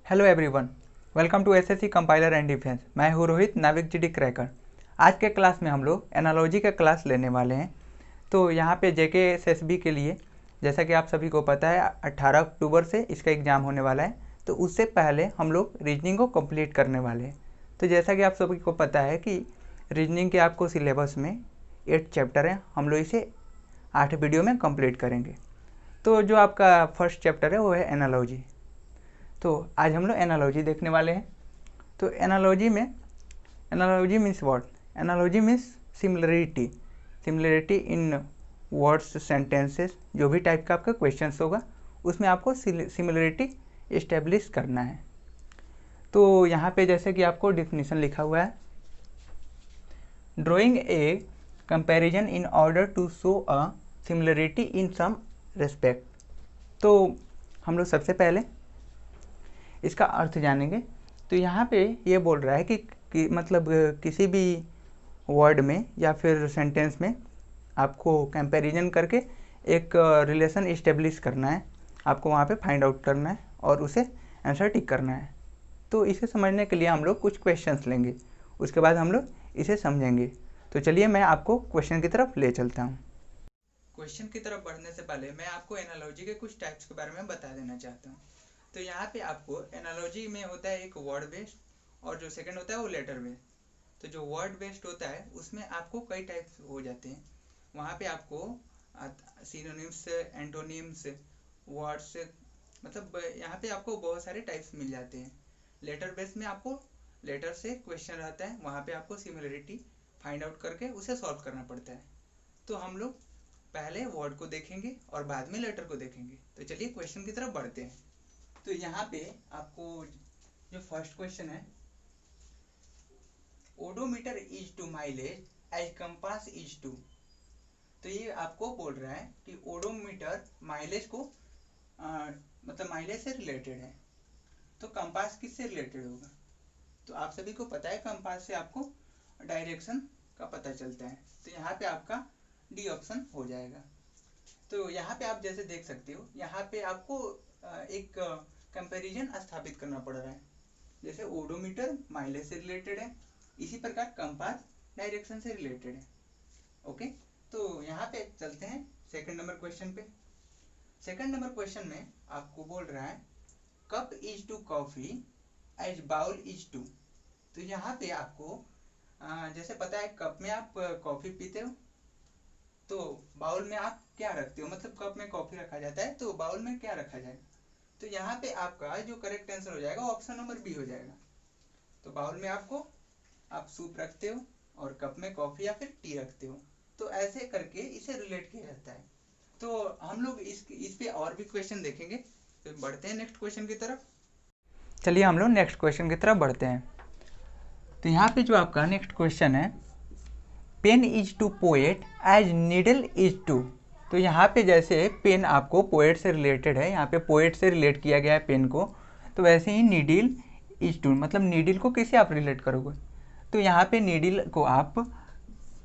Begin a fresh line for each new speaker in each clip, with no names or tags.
Hello everyone, welcome to SSC compiler and defence. मैं हूँ रोहित, नाविक जीडी क्रैकर। आज के क्लास में हम लोग एनालॉजी का क्लास लेने वाले हैं। तो यहाँ पे जेके एसएसबी के लिए, जैसा कि आप सभी को पता है, 18 अक्टूबर से इसका एग्ज़ाम होने वाला है। तो उससे पहले हम लोग रीजनिंग को कंप्लीट करने वाले हैं। तो जैसा कि आप सभी को पता है कि रीजनिंग के आपको सिलेबस में 8 चैप्टर हैं, हम लोग इसे 8 वीडियो में कंप्लीट करेंगे। तो जो आपका फर्स्ट चैप्टर है वो है एनालॉजी। तो आज हम लोग एनालॉजी देखने वाले हैं। तो analogy means what? Analogy means similarity in words, sentences. जो भी टाइप का आपका क्वेश्चंस होगा उसमें आपको सिमिलरिटी इस्टेब्लिश करना है। तो यहाँ पे जैसे कि आपको डिफिनीशन लिखा हुआ है, drawing a comparison in order to show a similarity in some respect. तो हम लोग सबसे पहले इसका अर्थ जानेंगे। तो यहाँ पे ये बोल रहा है कि मतलब किसी भी वर्ड में या फिर सेंटेंस में आपको कंपैरिजन करके एक रिलेशन इस्टेब्लिश करना है। आपको वहाँ पे फाइंड आउट करना है और उसे आंसर टिक करना है। तो इसे समझने के लिए हम लोग कुछ क्वेश्चंस लेंगे, उसके बाद हम लोग इसे समझेंगे। तो चलिए मैं आपको क्वेश्चन की तरफ ले चलता हूँ। क्वेश्चन की तरफ बढ़ने से पहले मैं आपको एनालॉजी के कुछ टाइप्स के बारे में बता देना चाहता हूँ। तो यहाँ पे आपको एनालॉजी में होता है एक वर्ड बेस्ड और जो सेकंड होता है वो लेटर बेस्ड। तो जो वर्ड बेस्ड होता है उसमें आपको कई टाइप्स हो जाते हैं। वहाँ पे आपको सिनोनिम्स, एंटोनिम्स, वर्ड्स, मतलब यहाँ पे आपको बहुत सारे टाइप्स मिल जाते हैं। लेटर बेस्ड में आपको लेटर से क्वेश्चन रहता है, वहाँ पे आपको सिमिलरिटी फाइंड आउट करके उसे सॉल्व करना पड़ता है। तो हम लोग पहले वर्ड को देखेंगे और बाद में लेटर को देखेंगे। तो चलिए क्वेश्चन की तरफ बढ़ते हैं। तो यहाँ पे आपको जो फर्स्ट क्वेश्चन है, odometer is to mileage as compass is to. तो ये आपको बोल रहा है कि ओडोमीटर माइलेज को मतलब माइलेज से रिलेटेड है, तो कंपास किससे रिलेटेड होगा? तो आप सभी को पता है कंपास से आपको डायरेक्शन का पता चलता है। तो यहाँ पे आपका डी ऑप्शन हो जाएगा। तो यहाँ पे आप जैसे देख सकते हो, यहाँ पे आपको एक कंपैरिजन स्थापित करना पड़ रहा है। जैसे ओडोमीटर माइलेज से रिलेटेड है, इसी प्रकार कंपास डायरेक्शन से रिलेटेड है। ओके, तो यहाँ पे चलते हैं सेकंड नंबर क्वेश्चन पे। सेकंड नंबर क्वेश्चन में आपको बोल रहा है cup is to coffee as bowl is to. तो यहाँ पे आपको जैसे पता है कप में आप कॉफी पीते हो, तो बाउल में आप क्या रखते हो? मतलब कप में कॉफी रखा जाता है, तो बाउल में क्या रखा जाएगा? तो यहाँ पे आपका जो करेक्ट आंसर हो जाएगा ऑप्शन नंबर बी हो जाएगा। तो बाउल में आप सूप रखते हो और कप में कॉफी या फिर टी रखते हो। तो ऐसे करके इसे रिलेट किया जाता है। तो हम लोग इस पे और भी क्वेश्चन देखेंगे। तो बढ़ते हैं नेक्स्ट क्वेश्चन की तरफ। चलिए हम लोग नेक्स्ट क्वेश्चन की तरफ बढ़ते हैं। तो यहाँ पे जो आपका नेक्स्ट क्वेश्चन है, pen is to poet as needle is to. तो यहाँ पे जैसे पेन आपको पोएट से रिलेटेड है, यहाँ पे पोएट से रिलेट किया गया है पेन को, तो वैसे ही नीडल इज टू, मतलब नीडल को किससे आप रिलेट करोगे? तो यहाँ पे नीडल को आप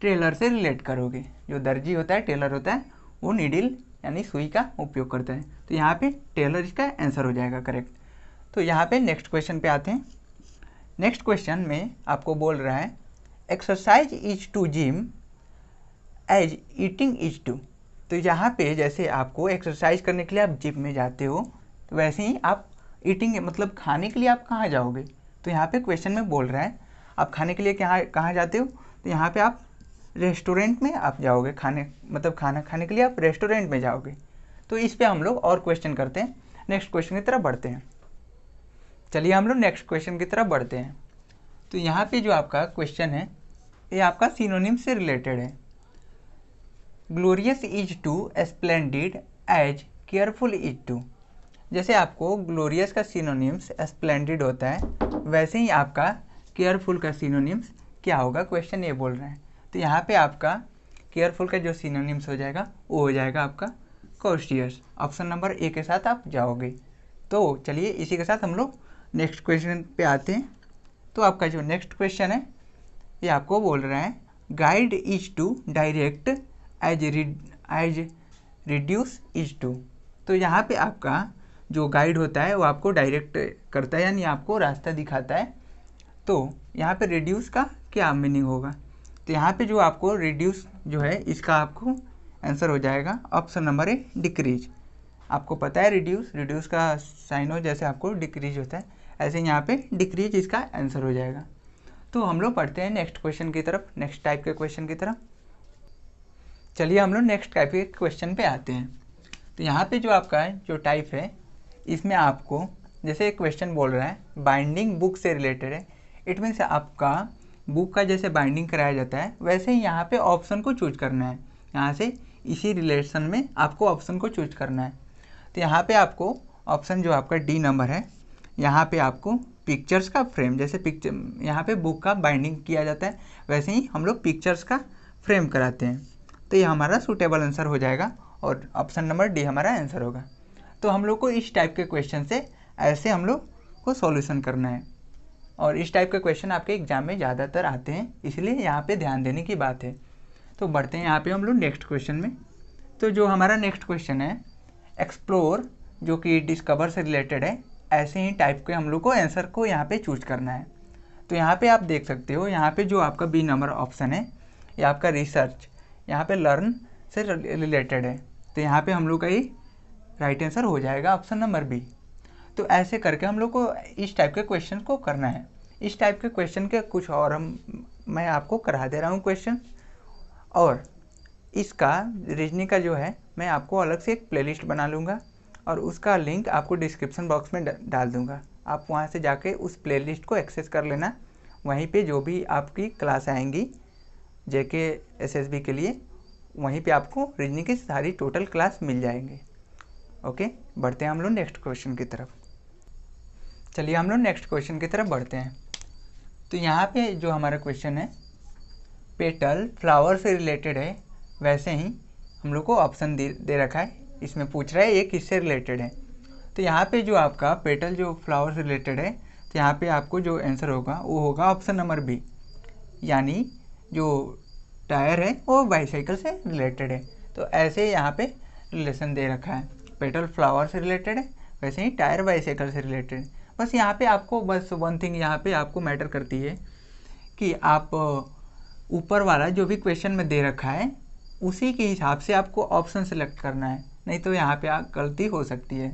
टेलर से रिलेट करोगे। जो दर्जी होता है, टेलर होता है, वो नीडल यानी सुई का उपयोग करता है। तो यहाँ पे टेलर इसका आंसर हो जाएगा करेक्ट। तो यहाँ पे नेक्स्ट क्वेश्चन पे आते हैं। नेक्स्ट क्वेश्चन में आपको बोल रहा है exercise is to gym as eating is to. तो यहाँ पे जैसे आपको एक्सरसाइज करने के लिए आप जिम में जाते हो, तो वैसे ही आप ईटिंग मतलब खाने के लिए आप कहाँ जाओगे? तो यहाँ पे क्वेश्चन में बोल रहा है आप खाने के लिए कहाँ जाते हो? तो यहाँ पे आप रेस्टोरेंट में आप जाओगे खाने, मतलब खाना खाने के लिए आप रेस्टोरेंट में जाओगे। तो इस पे हम लोग और क्वेश्चन करते हैं, नेक्स्ट क्वेश्चन की तरफ बढ़ते हैं। चलिए हम लोग नेक्स्ट क्वेश्चन की तरफ बढ़ते हैं। तो यहाँ पे जो आपका क्वेश्चन है ये आपका सिनोनिम से रिलेटेड है। Glorious is to splendid as careful is to. जैसे आपको ग्लोरियस का सिनोनिम्स स्प्लेंडिड होता है, वैसे ही आपका केयरफुल का सिनोनिम्स क्या होगा? क्वेश्चन ये बोल रहे हैं। तो यहाँ पे आपका केयरफुल का जो सिनोनिम्स हो जाएगा वो हो जाएगा आपका कॉस्टियस। ऑप्शन नंबर ए के साथ आप जाओगे। तो चलिए इसी के साथ हम लोग नेक्स्ट क्वेश्चन पे आते हैं। तो आपका जो नेक्स्ट क्वेश्चन है ये आपको बोल रहा है guide is to direct as reduce is to. तो यहाँ पे आपका जो गाइड होता है वो आपको डायरेक्ट करता है, यानी आपको रास्ता दिखाता है। तो यहाँ पे रिड्यूस का क्या मीनिंग होगा, तो यहाँ पे जो आपको रिड्यूस जो है इसका आपको आंसर हो जाएगा ऑप्शन नंबर ए डिक्रीज। आपको पता है रिड्यूस का साइन हो जैसे आपको डिक्रीज होता है, ऐसे यहाँ पे डिक्रीज इसका आंसर हो जाएगा। तो हम लोग पढ़ते हैं नेक्स्ट क्वेश्चन की तरफ, नेक्स्ट टाइप के क्वेश्चन की तरफ। चलिए हम लोग नेक्स्ट टाइप के क्वेश्चन पे आते हैं। तो यहाँ पे जो आपका जो टाइप है इसमें आपको जैसे एक क्वेश्चन बोल रहा है बाइंडिंग बुक से रिलेटेड है, इट मीन्स आपका बुक का जैसे बाइंडिंग कराया जाता है वैसे ही यहाँ पे ऑप्शन को चूज करना है। यहाँ से इसी रिलेशन में आपको ऑप्शन को चूज करना है। तो यहाँ पे आपको ऑप्शन जो आपका डी नंबर है, यहाँ पे आपको पिक्चर्स का फ्रेम, जैसे पिक्चर यहाँ पे बुक का बाइंडिंग किया जाता है वैसे ही हम लोग पिक्चर्स का फ्रेम कराते हैं। तो ये हमारा सूटेबल आंसर हो जाएगा और ऑप्शन नंबर डी हमारा आंसर होगा। तो हम लोग को इस टाइप के क्वेश्चन से ऐसे हम लोग को सॉल्यूशन करना है, और इस टाइप के क्वेश्चन आपके एग्जाम में ज़्यादातर आते हैं, इसलिए यहाँ पे ध्यान देने की बात है। तो बढ़ते हैं यहाँ पे हम लोग नेक्स्ट क्वेश्चन में। तो जो हमारा नेक्स्ट क्वेश्चन है एक्सप्लोर, जो कि डिस्कवर से रिलेटेड है, ऐसे ही टाइप के हम लोग को आंसर को यहाँ पे चूज करना है। तो यहाँ पे आप देख सकते हो, यहाँ पे जो आपका बी नंबर ऑप्शन है ये आपका रिसर्च, यहाँ पे लर्न से रिलेटेड है। तो यहाँ पे हम लोग का ही राइट आंसर हो जाएगा ऑप्शन नंबर बी। तो ऐसे करके हम लोग को इस टाइप के क्वेश्चन को करना है। इस टाइप के क्वेश्चन के कुछ और मैं आपको करा दे रहा हूँ क्वेश्चन, और इसका रीजनिंग का जो है मैं आपको अलग से एक प्लेलिस्ट बना लूँगा और उसका लिंक आपको डिस्क्रिप्शन बॉक्स में डाल दूँगा। आप वहाँ से जाके उस प्लेलिस्ट को एक्सेस कर लेना। वहीं पे जो भी आपकी क्लास आएंगी जेके एसएसबी के लिए, वहीं पे आपको रीजनिंग की सारी टोटल क्लास मिल जाएंगे। ओके, बढ़ते हैं हम लोग नेक्स्ट क्वेश्चन की तरफ। चलिए हम लोग नेक्स्ट क्वेश्चन की तरफ बढ़ते हैं। तो यहाँ पे जो हमारा क्वेश्चन है पेटल फ्लावर से रिलेटेड है, वैसे ही हम लोग को ऑप्शन दे रखा है। इसमें पूछ रहा है ये किससे रिलेटेड है। तो यहाँ पे जो आपका पेटल जो फ्लावर से रिलेटेड है, तो यहाँ पे आपको जो आंसर होगा वो होगा ऑप्शन नंबर बी, यानी जो टायर है वो बाईसाइकिल से रिलेटेड है। तो ऐसे यहाँ पे रिलेशन दे रखा है, पेटल फ्लावर से रिलेटेड है वैसे ही टायर बाईसाइकिल से रिलेटेड। बस यहाँ पे आपको बस वन थिंग यहाँ पे आपको मैटर करती है कि आप ऊपर वाला जो भी क्वेश्चन में दे रखा है उसी के हिसाब से आपको ऑप्शन सेलेक्ट करना है, नहीं तो यहाँ पे गलती हो सकती है।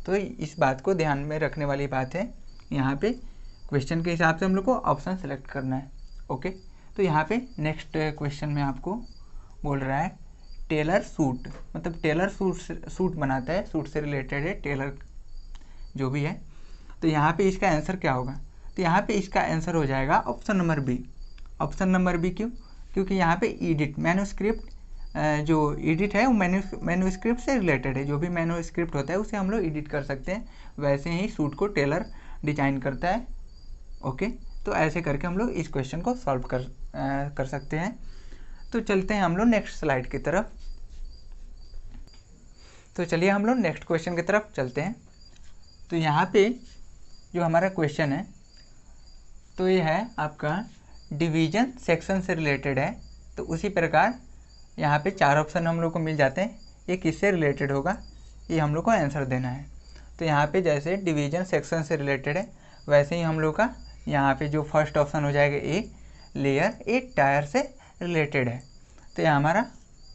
तो इस बात को ध्यान में रखने वाली बात है, यहाँ पे क्वेश्चन के हिसाब से हम लोग को ऑप्शन सेलेक्ट करना है। ओके, तो यहाँ पे नेक्स्ट क्वेश्चन में आपको बोल रहा है टेलर सूट, मतलब टेलर सूट बनाता है, सूट से रिलेटेड है टेलर जो भी है। तो यहाँ पे इसका आंसर क्या होगा, तो यहाँ पे इसका आंसर हो जाएगा option number B. Option number B क्यों, क्योंकि यहाँ पे एडिट मैन्युस्क्रिप्ट जो एडिट है वो मैन्युस्क्रिप्ट से रिलेटेड है। जो भी मैन्युस्क्रिप्ट होता है उसे हम लोग एडिट कर सकते हैं, वैसे ही सूट को टेलर डिजाइन करता है। ओके, तो ऐसे करके हम लोग इस क्वेश्चन को सॉल्व कर सकते हैं। तो चलते हैं हम लोग नेक्स्ट स्लाइड की तरफ। तो चलिए हम लोग नेक्स्ट क्वेश्चन की तरफ चलते हैं। तो यहाँ पे जो हमारा क्वेश्चन है तो ये है आपका डिवीजन सेक्शन से रिलेटेड है। तो उसी प्रकार यहाँ पे 4 ऑप्शन हम लोग को मिल जाते हैं, ये किससे रिलेटेड होगा ये हम लोग को आंसर देना है। तो यहाँ पे जैसे डिवीजन सेक्शन से रिलेटेड है वैसे ही हम लोग का यहाँ पे जो फर्स्ट ऑप्शन हो जाएगा ए, लेयर ए टायर से रिलेटेड है। तो ये हमारा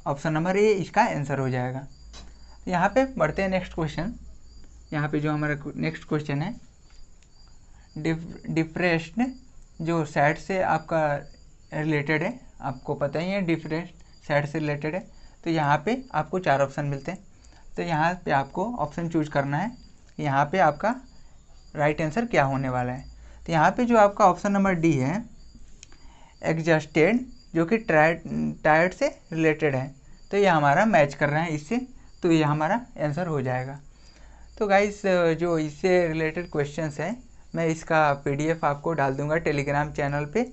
ऑप्शन नंबर ए इसका आंसर हो जाएगा। तो यहाँ पे बढ़ते हैं नेक्स्ट क्वेश्चन। यहाँ पे जो हमारा नेक्स्ट क्वेश्चन है डिप्रेस्ड जो सैड से आपका रिलेटेड है, आपको पता ही है डिप्रेस्ड सैड से रिलेटेड है। तो यहाँ पे आपको 4 ऑप्शन मिलते हैं। तो यहाँ पे आपको ऑप्शन चूज करना है, यहाँ पे आपका राइट आंसर क्या होने वाला है। तो यहाँ पे जो आपका ऑप्शन नंबर डी है एग्जस्टेड, जो कि टायर्ड से रिलेटेड है। तो ये हमारा मैच कर रहा है इससे, तो ये हमारा आंसर हो जाएगा। तो गाइस जो इससे रिलेटेड क्वेश्चंस है मैं इसका PDF आपको डाल दूंगा टेलीग्राम चैनल पे,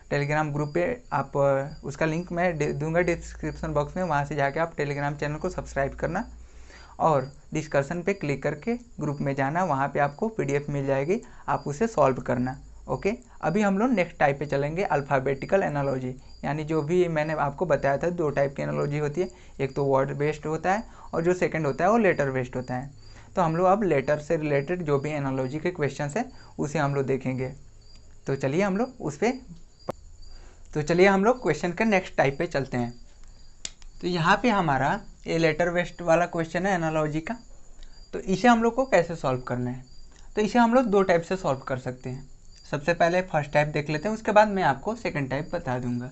टेलीग्राम ग्रुप पे। आप उसका लिंक मैं दे दूंगा डिस्क्रिप्शन बॉक्स में, वहाँ से जाके आप टेलीग्राम चैनल को सब्सक्राइब करना और डिस्कशन पे क्लिक करके ग्रुप में जाना, वहाँ पे आपको PDF मिल जाएगी, आप उसे सॉल्व करना। ओके, अभी हम लोग नेक्स्ट टाइप पे चलेंगे, अल्फ़ाबेटिकल एनालॉजी। यानी जो भी मैंने आपको बताया था 2 टाइप की एनालॉजी होती है, एक तो वर्ड बेस्ड होता है और जो सेकंड होता है वो लेटर बेस्ड होता है। तो हम लोग अब लेटर से रिलेटेड जो भी एनालॉजी के क्वेश्चन है उसे हम लोग देखेंगे। तो चलिए हम लोग क्वेश्चन के नेक्स्ट टाइप पे चलते हैं। तो यहाँ पे हमारा ये लेटर वेस्ट वाला क्वेश्चन है एनालॉजी का। तो इसे हम लोग को कैसे सॉल्व करना है, तो इसे हम लोग दो टाइप से सॉल्व कर सकते हैं। सबसे पहले फर्स्ट टाइप देख लेते हैं, उसके बाद मैं आपको सेकंड टाइप बता दूंगा।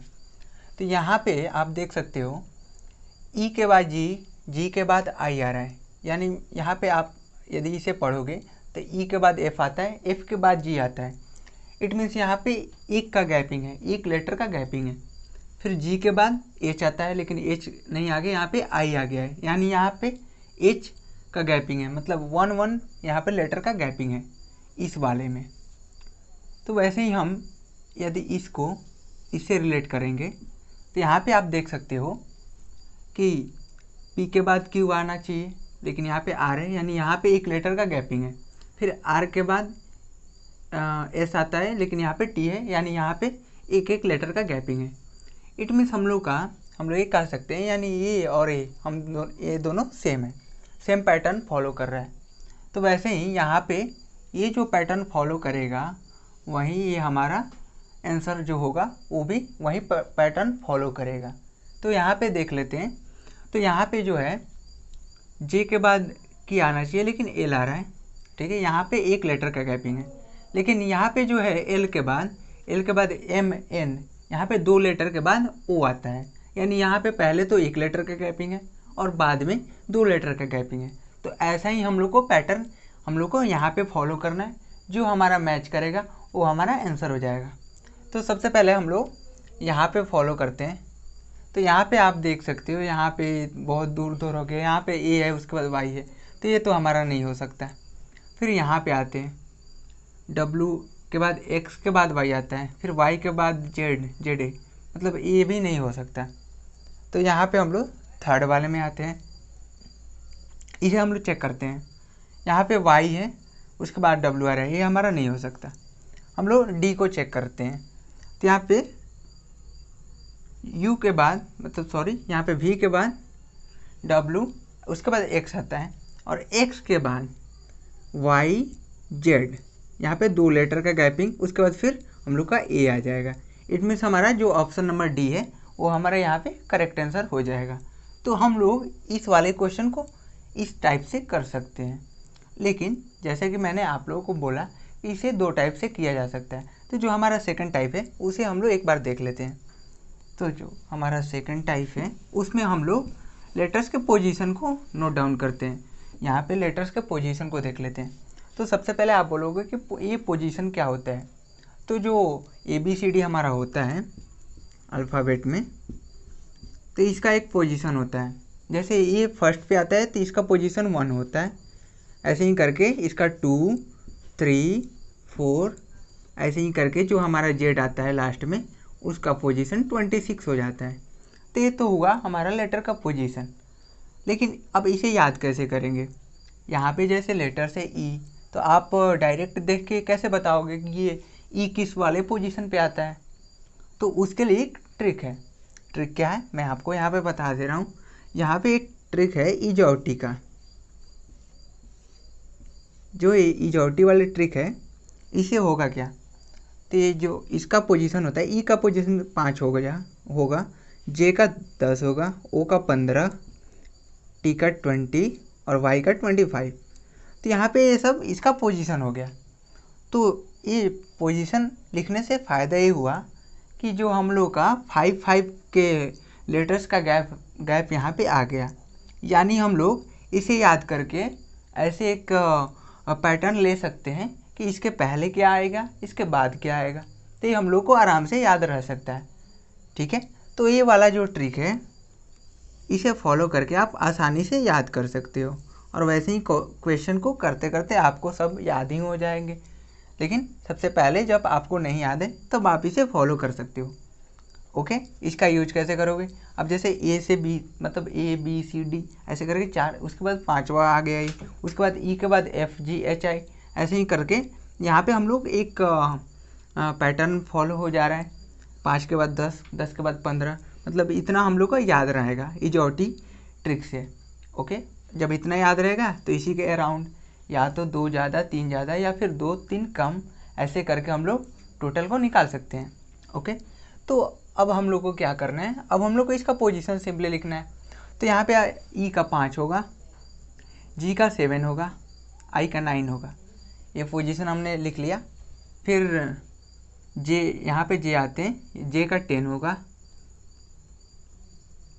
तो यहाँ पे आप देख सकते हो ई के बाद जी के बाद आई आ रहा है, यानी यहाँ पे आप यदि इसे पढ़ोगे तो ई के बाद एफ आता है, एफ के बाद जी आता है। इट मीन्स यहाँ पे एक का गैपिंग है, एक लेटर का गैपिंग है। फिर जी के बाद एच आता है, लेकिन एच नहीं आ गया, यहाँ पे आई आ गया है, यानी यहाँ पे एच का गैपिंग है, मतलब 1 यहाँ पे लेटर का गैपिंग है इस वाले में। तो वैसे ही हम यदि इसको इससे रिलेट करेंगे तो यहाँ पे आप देख सकते हो कि पी के बाद क्यू आना चाहिए, लेकिन यहाँ पे आर है, यानी यहाँ पे एक लेटर का गैपिंग है। फिर आर के बाद एस आता है, लेकिन यहाँ पे टी है, यानी यहाँ पे एक एक लेटर का गैपिंग है। इट मीन्स हम लोग ये कह सकते हैं, यानी ये और ये दोनों सेम है, सेम पैटर्न फॉलो कर रहा है। तो वैसे ही यहाँ पे ये जो पैटर्न फॉलो करेगा वहीं ये हमारा आंसर जो होगा वो भी वही पैटर्न फॉलो करेगा। तो यहाँ पे देख लेते हैं। तो यहाँ पे जो है जे के बाद की आना चाहिए, लेकिन एल आ रहा है, ठीक है, यहाँ पे एक लेटर का गैपिंग है। लेकिन यहाँ पे जो है एल के बाद एम एन, यहाँ पे दो लेटर के बाद ओ आता है, यानी यहाँ पे पहले तो एक लेटर का गैपिंग है और बाद में दो लेटर का गैपिंग है। तो ऐसा ही हम लोग को पैटर्न हम लोग को यहाँ पे फॉलो करना है, जो हमारा मैच करेगा वो हमारा आंसर हो जाएगा। तो सबसे पहले हम लोग यहाँ पे फॉलो करते हैं। तो यहाँ पे आप देख सकते हो, यहाँ पे बहुत दूर हो गया, यहाँ पे ए है, उसके बाद वाई है, तो ये तो हमारा नहीं हो सकता। फिर यहाँ पे आते हैं, डब्लू के बाद एक्स के बाद वाई आता है, फिर वाई के बाद जेड ए, मतलब ये भी नहीं हो सकता। तो यहाँ पे हम लोग थर्ड वाले में आते हैं, इसे हम लोग चेक करते हैं। यहाँ पे वाई है, उसके बाद डब्लू आ रहा है, ये हमारा नहीं हो सकता। हम लोग डी को चेक करते हैं। तो यहाँ पे यू के बाद यहाँ पे वी के बाद डब्लू, उसके बाद एक्स आता है, और एक्स के बाद वाई जेड, यहाँ पे दो लेटर का गैपिंग, उसके बाद फिर हम लोग का ए आ जाएगा। इट मीन्स हमारा जो ऑप्शन नंबर डी है वो हमारा यहाँ पे करेक्ट आंसर हो जाएगा। तो हम लोग इस वाले क्वेश्चन को इस टाइप से कर सकते हैं, लेकिन जैसे कि मैंने आप लोगों को बोला इसे दो टाइप से किया जा सकता है। तो जो हमारा सेकंड टाइप है उसे हम लोग एक बार देख लेते हैं। तो जो हमारा सेकंड टाइप है उसमें हम लोग लेटर्स के पोजीशन को नोट डाउन करते हैं। यहाँ पे लेटर्स के पोजीशन को देख लेते हैं। तो सबसे पहले आप बोलोगे कि ये पोजीशन क्या होता है। तो जो ABCD हमारा होता है अल्फ़ाबेट में, तो इसका एक पोजीशन होता है। जैसे ये फर्स्ट पे आता है तो इसका पोजीशन 1 होता है, ऐसे ही करके इसका 2, 3, 4, ऐसे ही करके जो हमारा जेड आता है लास्ट में उसका पोजीशन 26 हो जाता है। तो ये तो हुआ हमारा लेटर का पोजीशन। लेकिन अब इसे याद कैसे करेंगे। यहाँ पे जैसे लेटर से ई, तो आप डायरेक्ट देख के कैसे बताओगे कि ये ई किस वाले पोजीशन पे आता है। तो उसके लिए एक ट्रिक है। ट्रिक क्या है मैं आपको यहाँ पे बता दे रहा हूँ। यहाँ पे एक ट्रिक है इजॉटी का। जो इजॉटी वाली ट्रिक है इसे होगा क्या, तो ये जो इसका पोजीशन होता है, ई का पोजीशन 5 होगा, जे का 10 होगा, ओ का 15, टी का 20 और वाई का 25। तो यहाँ पे ये सब इसका पोजीशन हो गया। तो ये पोजीशन लिखने से फ़ायदा ये हुआ कि जो हम लोग का 5 के लेटर्स का गैप यहाँ पे आ गया। यानी हम लोग इसे याद करके ऐसे एक पैटर्न ले सकते हैं कि इसके पहले क्या आएगा, इसके बाद क्या आएगा। तो ये हम लोग को आराम से याद रह सकता है। ठीक है, तो ये वाला जो ट्रिक है इसे फॉलो करके आप आसानी से याद कर सकते हो, और वैसे ही क्वेश्चन को करते करते आपको सब याद ही हो जाएंगे। लेकिन सबसे पहले जब आपको नहीं याद है तब आप इसे फॉलो कर सकते हो। ओके, इसका यूज कैसे करोगे। अब जैसे ए से बी, मतलब ABCD ऐसे करके 4, उसके बाद 5वां आ गया ई, उसके बाद ई के बाद FGHI, ऐसे ही करके यहाँ पे हम लोग एक पैटर्न फॉलो हो जा रहा है। 5 के बाद 10, 10 के बाद 15, मतलब इतना हम लोग को याद रहेगा इजॉटी ट्रिक से। ओके, जब इतना याद रहेगा तो इसी के अराउंड या तो 2 ज़्यादा 3 ज़्यादा या फिर 2 3 कम, ऐसे करके हम लोग टोटल को निकाल सकते हैं। ओके, तो अब हम लोग को क्या करना है, अब हम लोग को इसका पोजीशन सिंपली लिखना है। तो यहाँ पे ई का 5 होगा, जी का 7 होगा, आई का 9 होगा, ये पोजीशन हमने लिख लिया। फिर जे, यहाँ पे जे आते हैं, जे का 10 होगा,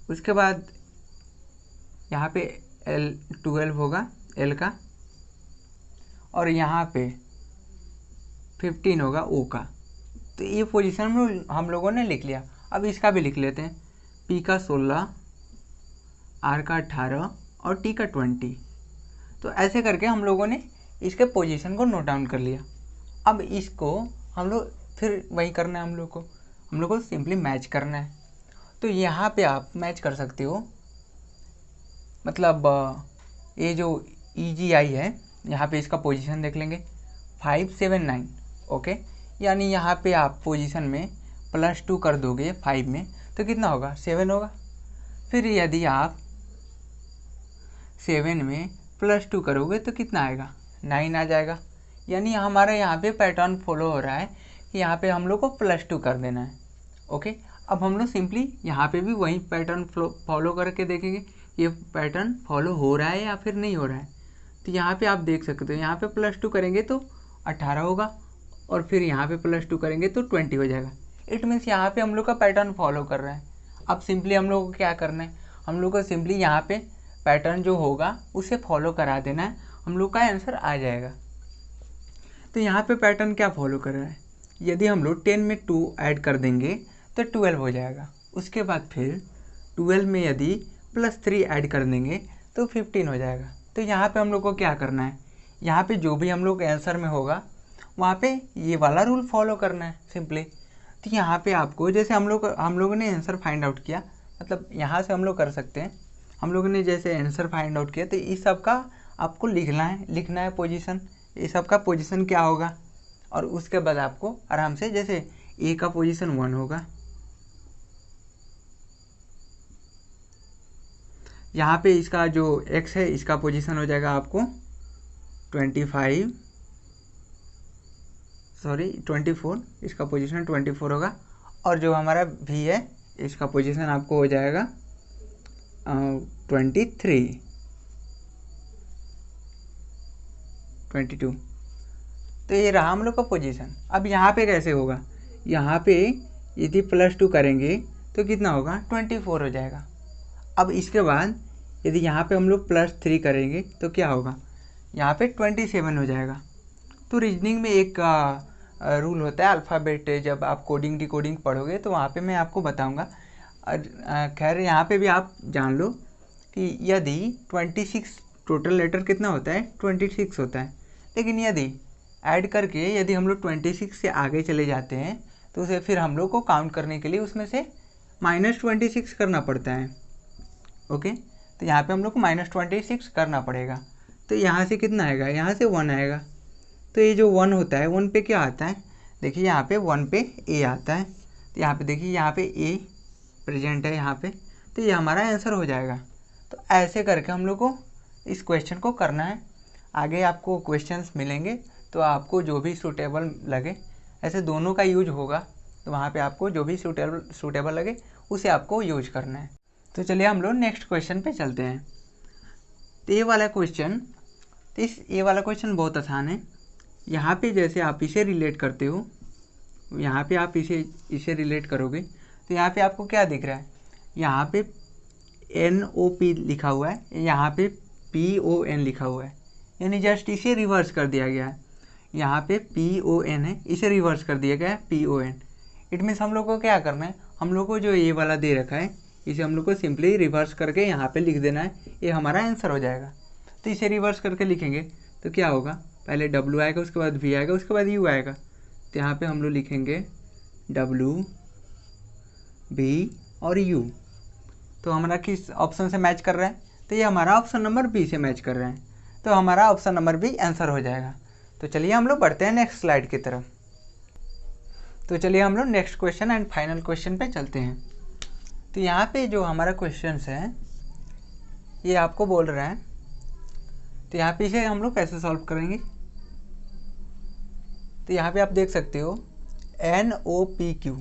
उसके बाद यहाँ पे एल 12 होगा एल का, और यहाँ पे 15 होगा ओ का। तो ये पोजीशन हम लोगों ने लिख लिया। अब इसका भी लिख लेते हैं, पी का 16, आर का 18 और टी का 20। तो ऐसे करके हम लोगों ने इसके पोजीशन को नोट डाउन कर लिया। अब इसको हम लोग फिर वही करना है, हम लोग को सिंपली मैच करना है। तो यहाँ पे आप मैच कर सकते हो, मतलब ये जो EGI है, यहाँ पे इसका पोजीशन देख लेंगे 579। ओके, यानी यहाँ पे आप पोजीशन में +2 कर दोगे 5 में तो कितना होगा, 7 होगा। फिर यदि आप 7 में +2 करोगे तो कितना आएगा, 9 आ जाएगा। यानी हमारा यहाँ पे पैटर्न फॉलो हो रहा है कि यहाँ पे हम लोग को +2 कर देना है। ओके, अब हम लोग सिंपली यहाँ पे भी वही पैटर्न फॉलो करके देखेंगे ये पैटर्न फॉलो हो रहा है या फिर नहीं हो रहा है। तो यहाँ पे आप देख सकते हो, यहाँ पे +2 करेंगे तो 18 होगा, और फिर यहाँ पे +2 करेंगे तो 20 हो जाएगा। इट मीन्स यहाँ पे हम लोग का पैटर्न फॉलो कर रहा है। अब सिंपली हम लोग को क्या करना है, हम लोग को सिंपली यहाँ पे पैटर्न जो होगा उसे फॉलो करा देना है, हम लोग का आंसर आ जाएगा। तो यहाँ पे पैटर्न क्या फॉलो कर रहा है, यदि हम लोग 10 में 2 ऐड कर देंगे तो 12 हो जाएगा। उसके बाद फिर 12 में यदि +3 ऐड कर देंगे तो 15 हो जाएगा। तो यहाँ पे हम लोग को क्या करना है, यहाँ पे जो भी हम लोग आंसर में होगा वहाँ पे ये वाला रूल फॉलो करना है सिंपली। तो यहाँ पे आपको जैसे हम लोगों ने आंसर फाइंड आउट किया, मतलब यहाँ से हम लोग कर सकते हैं, हम लोगों ने जैसे आंसर फाइंड आउट किया तो इस सब का आपको लिखना है पोजीशन, ये सब का पोजीशन क्या होगा। और उसके बाद आपको आराम से, जैसे ए का पोजीशन 1 होगा, यहाँ पे इसका जो x है इसका पोजीशन हो जाएगा आपको 24, इसका पोजीशन 24 होगा। और जो हमारा v है इसका पोजीशन आपको हो जाएगा 22। तो ये रहा हम लोग का पोजीशन। अब यहाँ पे कैसे होगा, यहाँ पे यदि +2 करेंगे तो कितना होगा, 24 हो जाएगा। अब इसके बाद यदि यहाँ पे हम लोग +3 करेंगे तो क्या होगा, यहाँ पे 27 हो जाएगा। तो रीजनिंग में एक रूल होता है अल्फ़ाबेट, जब आप कोडिंग डिकोडिंग पढ़ोगे तो वहाँ पे मैं आपको बताऊँगा। खैर यहाँ पे भी आप जान लो कि यदि 26 टोटल लेटर कितना होता है, 26 होता है। लेकिन यदि ऐड करके यदि हम लोग 26 से आगे चले जाते हैं तो उसे फिर हम लोग को काउंट करने के लिए उसमें से -26 करना पड़ता है। ओके, तो यहाँ पे हम लोग को -26 करना पड़ेगा। तो यहाँ से कितना आएगा, यहाँ से 1 आएगा। तो ये जो 1 होता है, 1 पे क्या आता है, देखिए यहाँ पे 1 पे ए आता है। तो यहाँ पे देखिए, यहाँ पे ए प्रेजेंट है यहाँ पे, तो ये हमारा आंसर हो जाएगा। तो ऐसे करके हम लोग को इस क्वेश्चन को करना है। आगे आपको क्वेश्चंस मिलेंगे तो आपको जो भी सूटेबल लगे, ऐसे दोनों का यूज होगा, तो वहाँ पे आपको जो भी सूटेबल लगे उसे आपको यूज करना है। तो चलिए हम लोग नेक्स्ट क्वेश्चन पे चलते हैं। तो ये वाला क्वेश्चन बहुत आसान है। यहाँ पे जैसे आप इसे रिलेट करते हो, यहाँ पे आप इसे रिलेट करोगे तो यहाँ पे आपको क्या दिख रहा है, यहाँ पे NOP लिखा हुआ है, यहाँ पे PON लिखा हुआ है, यानी जस्ट इसे रिवर्स कर दिया गया है। यहाँ पे PON है, इसे रिवर्स कर दिया गया है PON। इट मीन्स हम लोग को क्या करना है, हम लोग को जो ये वाला दे रखा है इसे हम लोग को सिंपली रिवर्स करके यहाँ पे लिख देना है, ये हमारा आंसर हो जाएगा। तो इसे रिवर्स करके लिखेंगे तो क्या होगा, पहले W आएगा, उसके बाद V आएगा, उसके बाद U आएगा। तो यहाँ पे हम लोग लिखेंगे W, V और U। तो हमारा किस ऑप्शन से मैच कर रहा है, तो ये हमारा ऑप्शन नंबर बी से मैच कर रहे हैं। तो हमारा ऑप्शन नंबर बी आंसर हो जाएगा। तो चलिए हम लोग बढ़ते हैं नेक्स्ट स्लाइड की तरफ। तो चलिए हम लोग next question and final question पे चलते हैं। तो यहाँ पे जो हमारा क्वेश्चन है ये आपको बोल रहा है तो यहाँ पे इसे हम लोग कैसे सॉल्व करेंगे, तो यहाँ पे आप देख सकते हो NOPQ,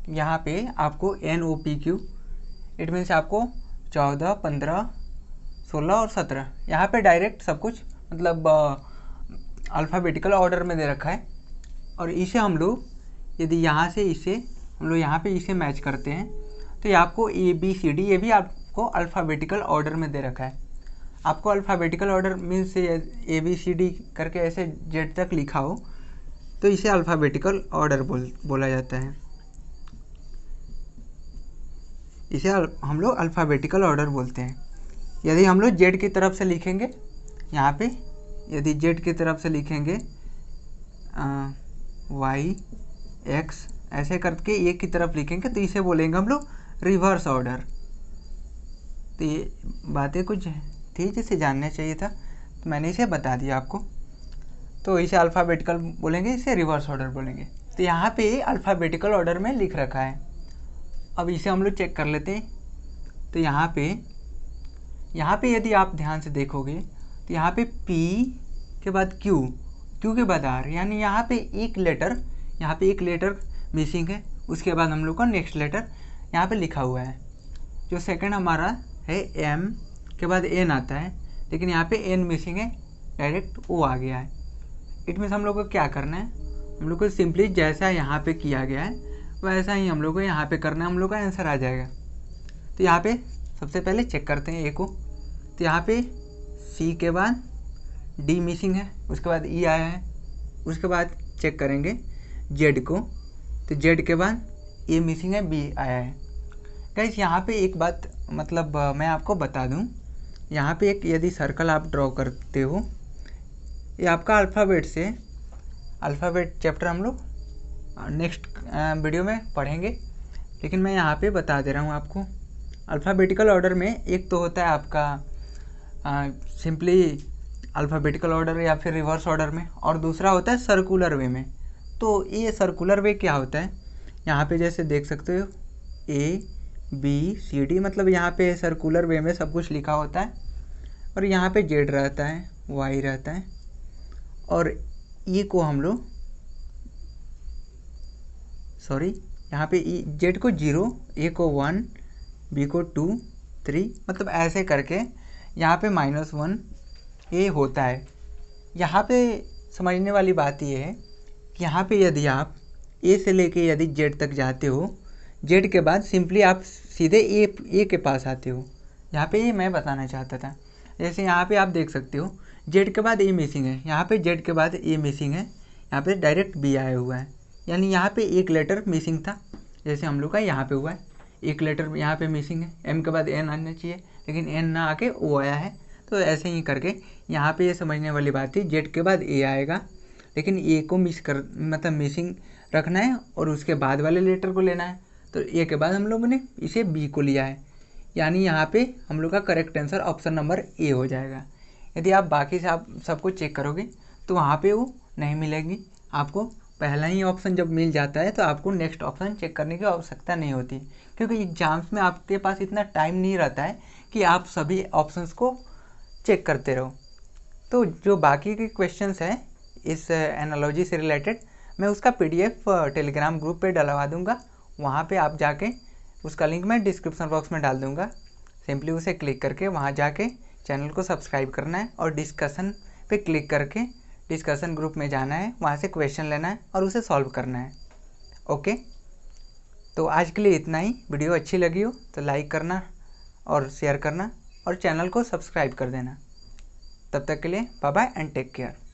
यहाँ पे आपको NOPQ इट मीन्स आपको 14, 15, 16 और 17 यहाँ पे डायरेक्ट सब कुछ मतलब अल्फ़ाबेटिकल ऑर्डर में दे रखा है। और इसे हम लोग यदि यहाँ से इसे हम लोग यहाँ पे इसे मैच करते हैं तो ये आपको ABCD ये भी आपको अल्फ़ाबेटिकल ऑर्डर में दे रखा है। आपको अल्फ़ाबेटिकल ऑर्डर मीन्स ABCD करके ऐसे Z तक लिखा हो तो इसे अल्फ़ाबेटिकल ऑर्डर बोला जाता है। इसे हम लोग अल्फ़ाबेटिकल ऑर्डर बोलते हैं। यदि हम लोग Z की तरफ से लिखेंगे, यहाँ पे यदि Z की तरफ से लिखेंगे Y X ऐसे करके एक की तरफ लिखेंगे तो इसे बोलेंगे हम लोग रिवर्स ऑर्डर। तो ये बातें कुछ थी जिसे जानना चाहिए था तो मैंने इसे बता दिया आपको। तो इसे अल्फ़ाबेटिकल बोलेंगे, इसे रिवर्स ऑर्डर बोलेंगे। तो यहाँ पे अल्फ़ाबेटिकल ऑर्डर में लिख रखा है। अब इसे हम लोग चेक कर लेते हैं। तो यहाँ पे यदि आप ध्यान से देखोगे तो यहाँ पे P के बाद Q के बाद R, यानी यहाँ पे एक लेटर मिसिंग है। उसके बाद हम लोग का नेक्स्ट लेटर यहाँ पे लिखा हुआ है। जो सेकंड हमारा है M के बाद N आता है, लेकिन यहाँ पे N मिसिंग है, डायरेक्ट O आ गया है। इट मीन्स हम लोग को क्या करना है, हम लोग को सिंपली जैसा यहाँ पे किया गया है वैसा ही हम लोग को यहाँ पे करना है, हम लोग का आंसर आ जाएगा। तो यहाँ पे सबसे पहले चेक करते हैं A को। तो यहाँ पे C के बाद D मिसिंग है, उसके बाद E आया है। उसके बाद चेक करेंगे Z को, तो Z के बाद A मिसिंग है, B आया है। गाइस यहाँ पे एक बात मतलब मैं आपको बता दूँ, यहाँ पे एक यदि सर्कल आप ड्रॉ करते हो, ये आपका अल्फ़ाबेट चैप्टर हम लोग नेक्स्ट वीडियो में पढ़ेंगे, लेकिन मैं यहाँ पे बता दे रहा हूँ आपको। अल्फ़ाबेटिकल ऑर्डर में एक तो होता है आपका सिंपली अल्फ़ाबेटिकल ऑर्डर या फिर रिवर्स ऑर्डर में, और दूसरा होता है सर्कुलर वे में। तो ये सर्कुलर वे क्या होता है, यहाँ पे जैसे देख सकते हो ABCD मतलब यहाँ पे सर्कुलर वे में सब कुछ लिखा होता है, और यहाँ पे Z रहता है, Y रहता है, और E को हम लोग यहाँ पे Z को 0, A को 1, B को 2, 3 मतलब ऐसे करके यहाँ पे -1 A होता है। यहाँ पे समझने वाली बात ये है कि यहाँ पे यदि आप A से लेके यदि Z तक जाते हो, Z के बाद सिंपली आप सीधे A के पास आते हो। यहाँ पे ये मैं बताना चाहता था। जैसे यहाँ पे आप देख सकते हो Z के बाद A मिसिंग है, यहाँ पे Z के बाद A मिसिंग है, यहाँ पे डायरेक्ट B आया हुआ है, यानी यहाँ पे एक लेटर मिसिंग था। जैसे हम लोग का यहाँ पे हुआ है, एक लेटर यहाँ पे मिसिंग है, M के बाद N आना चाहिए, लेकिन N ना आके O आया है। तो ऐसे ही करके यहाँ पे ये समझने वाली बात है, Z के बाद A आएगा, लेकिन A को मतलब मिसिंग रखना है और उसके बाद वाले लेटर को लेना है। तो A के बाद हम लोगों ने इसे B को लिया है, यानी यहाँ पे हम लोग का correct answer option number A हो जाएगा। यदि आप बाकी से आप सब कुछ चेक करोगे तो वहाँ पे वो नहीं मिलेगी। आपको पहला ही ऑप्शन जब मिल जाता है तो आपको नेक्स्ट ऑप्शन चेक करने की आवश्यकता नहीं होती, क्योंकि एग्जाम्स में आपके पास इतना टाइम नहीं रहता है कि आप सभी ऑप्शंस को चेक करते रहो। तो जो बाकी के क्वेश्चंस हैं इस एनालॉजी से रिलेटेड, मैं उसका PDF टेलीग्राम ग्रुप पे डलवा दूंगा। वहाँ पे आप जाके उसका लिंक मैं डिस्क्रिप्शन बॉक्स में डाल दूंगा। सिंपली उसे क्लिक करके वहाँ जाके चैनल को सब्सक्राइब करना है और डिस्कशन पे क्लिक करके डिस्कशन ग्रुप में जाना है, वहाँ से क्वेश्चन लेना है और उसे सॉल्व करना है। ओके, तो आज के लिए इतना ही। वीडियो अच्छी लगी हो तो लाइक करना और शेयर करना और चैनल को सब्सक्राइब कर देना। तब तक के लिए bye bye and take care.